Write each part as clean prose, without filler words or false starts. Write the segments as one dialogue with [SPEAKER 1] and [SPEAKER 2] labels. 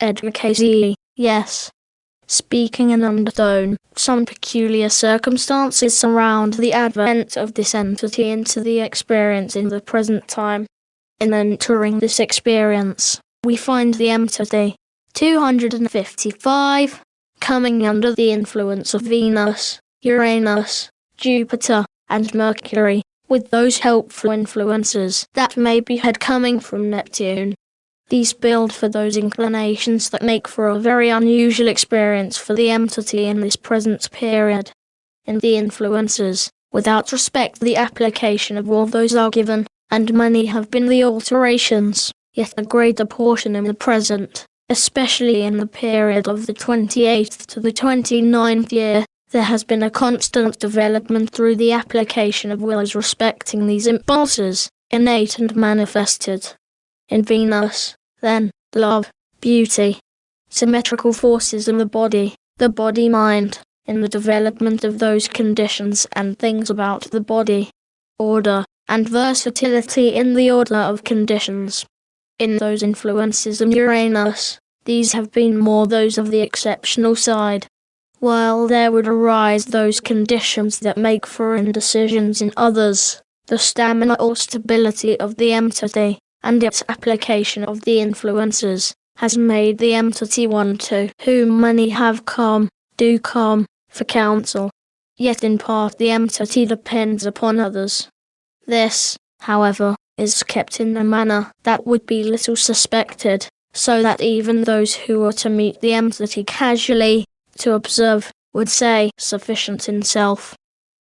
[SPEAKER 1] Edgar Cayce, yes. Speaking in undertone, some peculiar circumstances surround the advent of this entity into the experience in the present time. In entering this experience, we find the entity, 255, coming under the influence of Venus, Uranus, Jupiter, and Mercury, with those helpful influences that may be had coming from Neptune. These build for those inclinations that make for a very unusual experience for the entity in this present period. In the influences, without respect the application of all those are given, and many have been the alterations, yet a greater portion in the present, especially in the period of the 28th to the 29th year, there has been a constant development through the application of wills respecting these impulses, innate and manifested. In Venus, then, love, beauty, symmetrical forces in the body-mind, in the development of those conditions and things about the body, order, and versatility in the order of conditions. In those influences of Uranus, these have been more those of the exceptional side, while there would arise those conditions that make for indecisions in others, the stamina or stability of the entity, and its application of the influences, has made the entity one to whom many have do come, for counsel. Yet in part the entity depends upon others. This, however, is kept in a manner that would be little suspected, so that even those who are to meet the entity casually, to observe, would say sufficient in self.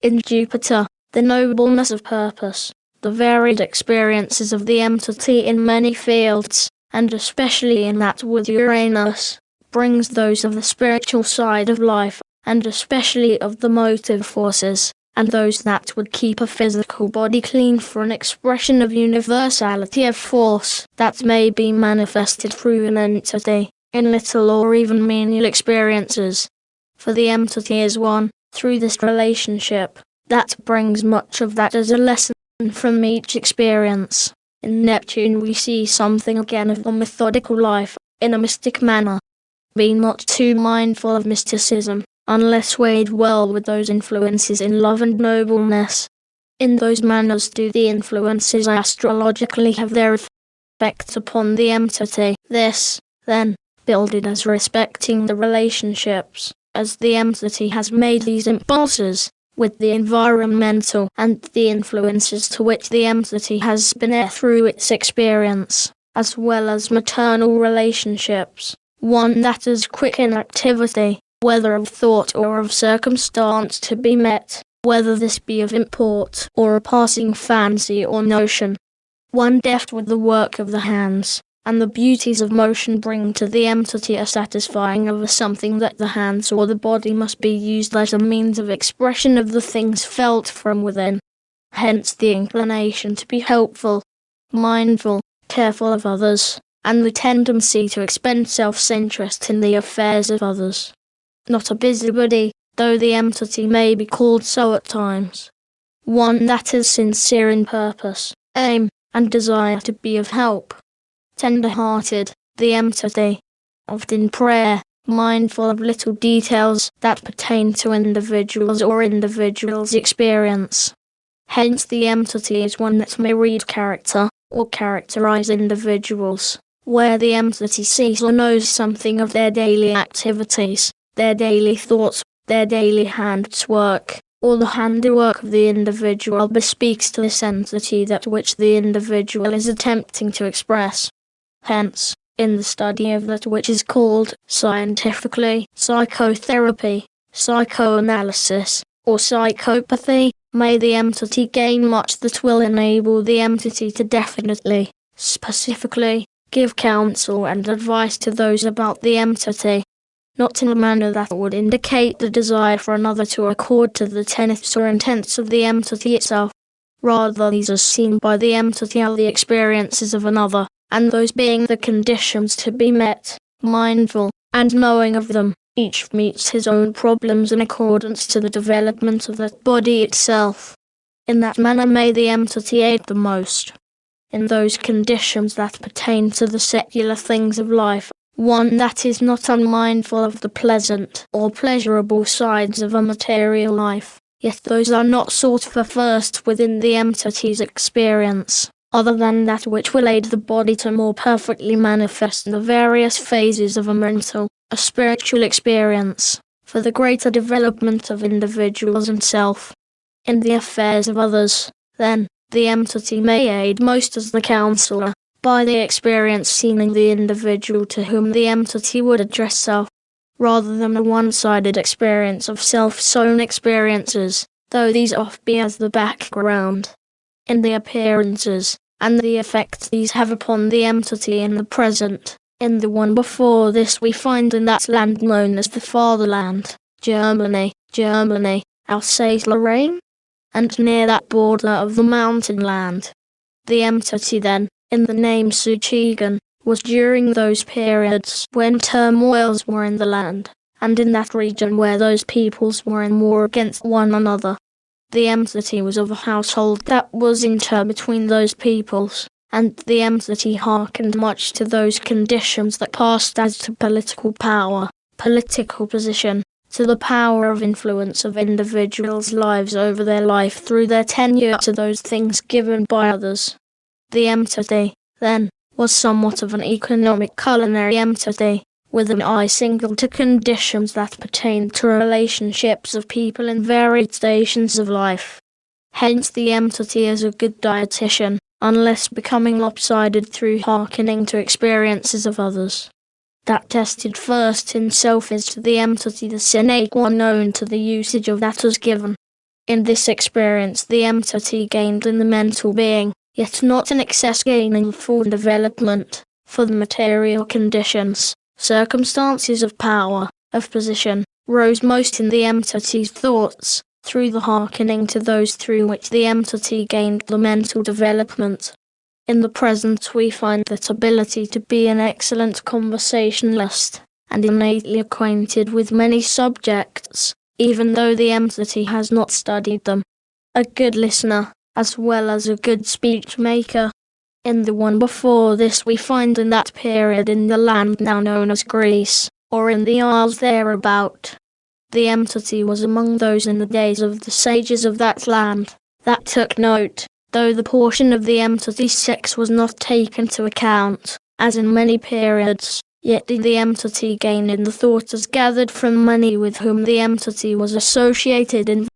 [SPEAKER 1] In Jupiter, the nobleness of purpose, the varied experiences of the entity in many fields, and especially in that with Uranus, brings those of the spiritual side of life, and especially of the motive forces, and those that would keep a physical body clean for an expression of universality of force that may be manifested through an entity, in little or even menial experiences. For the entity is one, through this relationship, that brings much of that as a lesson from each experience. In Neptune we see something again of the methodical life, in a mystic manner. Be not too mindful of mysticism, unless weighed well with those influences in love and nobleness. In those manners do the influences astrologically have their effect upon the entity. This, then, builded as respecting the relationships, as the entity has made these impulses, with the environmental and the influences to which the entity has been heir through its experience, as well as maternal relationships, one that is quick in activity, whether of thought or of circumstance to be met, whether this be of import or a passing fancy or notion, one deft with the work of the hands, and the beauties of motion bring to the entity a satisfying of a something that the hands or the body must be used as a means of expression of the things felt from within. Hence the inclination to be helpful, mindful, careful of others, and the tendency to expend self-interest in the affairs of others. Not a busybody, though the entity may be called so at times. One that is sincere in purpose, aim, and desire to be of help. Tender-hearted, the entity, oft in prayer, mindful of little details that pertain to individuals or individuals' experience. Hence the entity is one that may read character, or characterize individuals, where the entity sees or knows something of their daily activities, their daily thoughts, their daily handiwork, or the handiwork of the individual bespeaks to this entity that which the individual is attempting to express. Hence, in the study of that which is called, scientifically, psychotherapy, psychoanalysis, or psychopathy, may the entity gain much that will enable the entity to definitely, specifically, give counsel and advice to those about the entity, not in a manner that would indicate the desire for another to accord to the tenets or intents of the entity itself. Rather, these are seen by the entity are the experiences of another, and those being the conditions to be met, mindful, and knowing of them, each meets his own problems in accordance to the development of that body itself. In that manner may the entity aid the most. In those conditions that pertain to the secular things of life, one that is not unmindful of the pleasant or pleasurable sides of a material life, yet those are not sought for first within the entity's experience, other than that which will aid the body to more perfectly manifest the various phases of a mental, a spiritual experience, for the greater development of individuals and self. In the affairs of others, then, the entity may aid most as the counsellor, by the experience seen in the individual to whom the entity would address self, rather than a one-sided experience of self-sown experiences, though these oft be as the background. In the appearances, and the effects these have upon the entity in the present, in the one before this we find in that land known as the Fatherland, Germany, Alsace-Lorraine, and near that border of the mountain land. The entity then, in the name Suchigan, was during those periods when turmoils were in the land, and in that region where those peoples were in war against one another. The entity was of a household that was in turn between those peoples, and the entity hearkened much to those conditions that passed as to political power, political position, to the power of influence of individuals' lives over their life through their tenure to those things given by others. The entity, then, was somewhat of an economic culinary entity, with an eye single to conditions that pertain to relationships of people in varied stations of life. Hence the entity is a good dietitian, unless becoming lopsided through hearkening to experiences of others. That tested first in self is to the entity the sine qua non to the usage of that was given. In this experience the entity gained in the mental being, yet not in excess gaining full development, for the material conditions, circumstances of power, of position, rose most in the entity's thoughts, through the hearkening to those through which the entity gained the mental development. In the present we find that ability to be an excellent conversationalist, and innately acquainted with many subjects, even though the entity has not studied them. A good listener, as well as a good speech-maker. In the one before this we find in that period in the land now known as Greece, or in the isles thereabout. The entity was among those in the days of the sages of that land, that took note, though the portion of the entity's sex was not taken to account, as in many periods, yet did the entity gain in the thought as gathered from many with whom the entity was associated in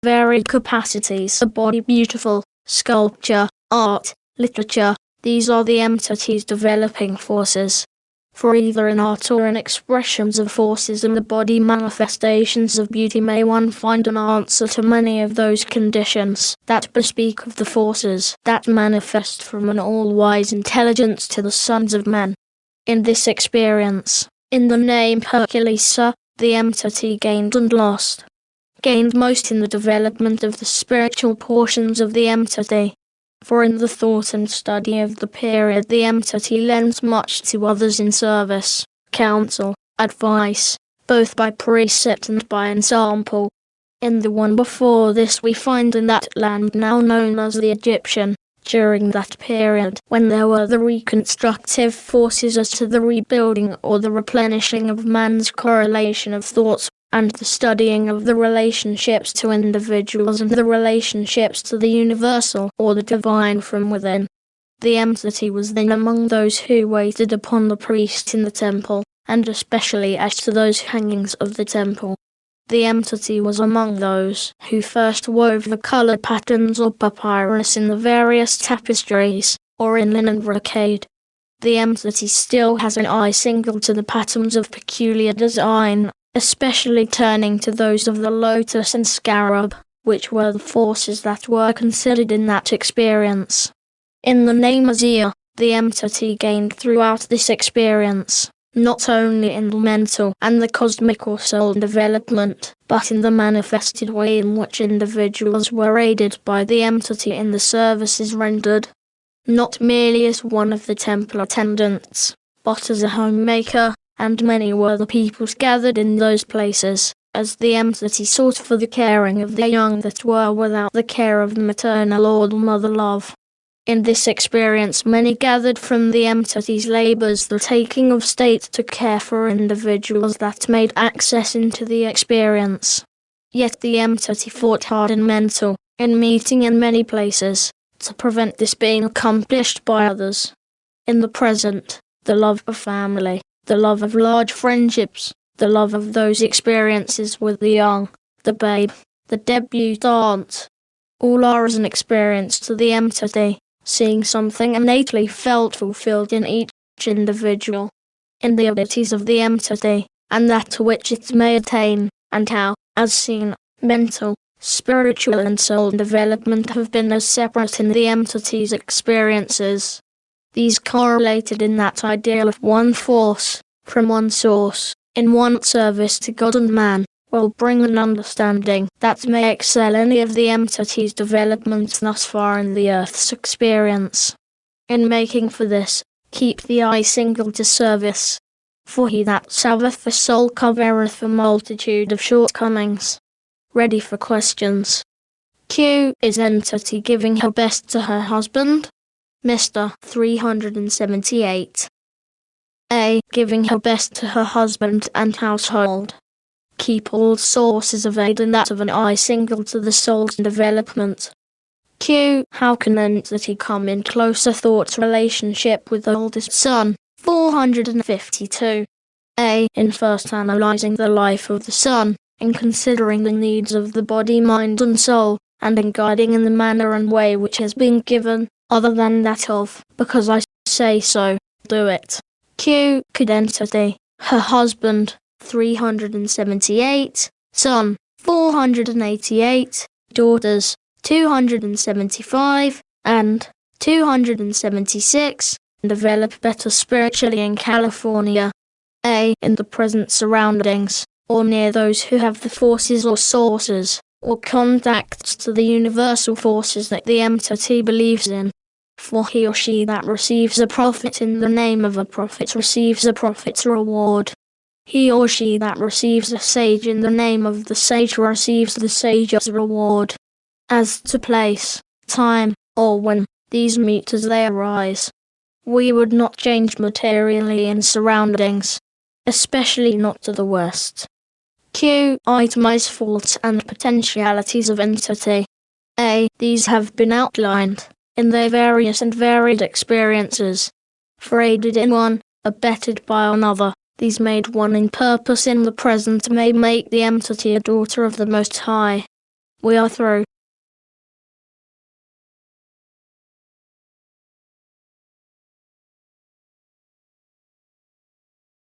[SPEAKER 1] varied capacities. A body beautiful, sculpture, art, literature, these are the entity's developing forces. For either in art or in expressions of forces in the body manifestations of beauty may one find an answer to many of those conditions that bespeak of the forces that manifest from an all-wise intelligence to the sons of men. In this experience, in the name Hercules, the entity gained and lost. Gained most in the development of the spiritual portions of the entity, for in the thought and study of the period the entity lends much to others in service, counsel, advice, both by precept and by example. In the one before this we find in that land now known as the Egyptian, during that period when there were the reconstructive forces as to the rebuilding or the replenishing of man's correlation of thoughts, and the studying of the relationships to individuals and the relationships to the universal or the divine from within. The entity was then among those who waited upon the priest in the temple, and especially as to those hangings of the temple. The entity was among those who first wove the coloured patterns or papyrus in the various tapestries, or in linen brocade. The entity still has an eye single to the patterns of peculiar design, especially turning to those of the lotus and scarab, which were the forces that were considered in that experience. In the name Azir, the entity gained throughout this experience, not only in the mental and the cosmic or soul development, but in the manifested way in which individuals were aided by the entity in the services rendered, not merely as one of the temple attendants, but as a homemaker, and many were the peoples gathered in those places, as the entity sought for the caring of the young that were without the care of the maternal or the mother love. In this experience, many gathered from the entity's labors the taking of state to care for individuals that made access into the experience. Yet the entity fought hard and mental, in meeting in many places, to prevent this being accomplished by others. In the present, the love of family, the love of large friendships, the love of those experiences with the young, the babe, the debutante, all are as an experience to the entity, seeing something innately felt fulfilled in each individual, in the abilities of the entity, and that to which it may attain, and how, as seen, mental, spiritual and soul development have been as separate in the entity's experiences. These correlated in that ideal of one force, from one source, in one service to God and man, will bring an understanding that may excel any of the entity's developments thus far in the earth's experience. In making for this, keep the eye single to service. For he that salveth the soul covereth a multitude of shortcomings. Ready for questions. Q. Is entity giving her best to her husband? Mr. 378. A. Giving her best to her husband and household. Keep all sources of aid in that of an eye single to the soul's development. Q. How can entity come in closer thought relationship with the oldest son? 452. A. In first analyzing the life of the son, in considering the needs of the body, mind and soul, and in guiding in the manner and way which has been given, other than that of, because I say so, do it. Q. Could entity, her husband, 378, son, 488, daughters, 275, and 276, develop better spiritually in California? A. In the present surroundings, or near those who have the forces or sources, or contacts to the universal forces that the entity believes in. For he or she that receives a prophet in the name of a prophet receives a prophet's reward. He or she that receives a sage in the name of the sage receives the sage's reward. As to place, time, or when these meet as they arise, we would not change materially in surroundings, especially not to the west. Q. Itemize faults and potentialities of entity. A. These have been outlined, in their various and varied experiences, for aided in one, abetted by another. These made one in purpose in the present may make the entity a daughter of the Most High. We are through.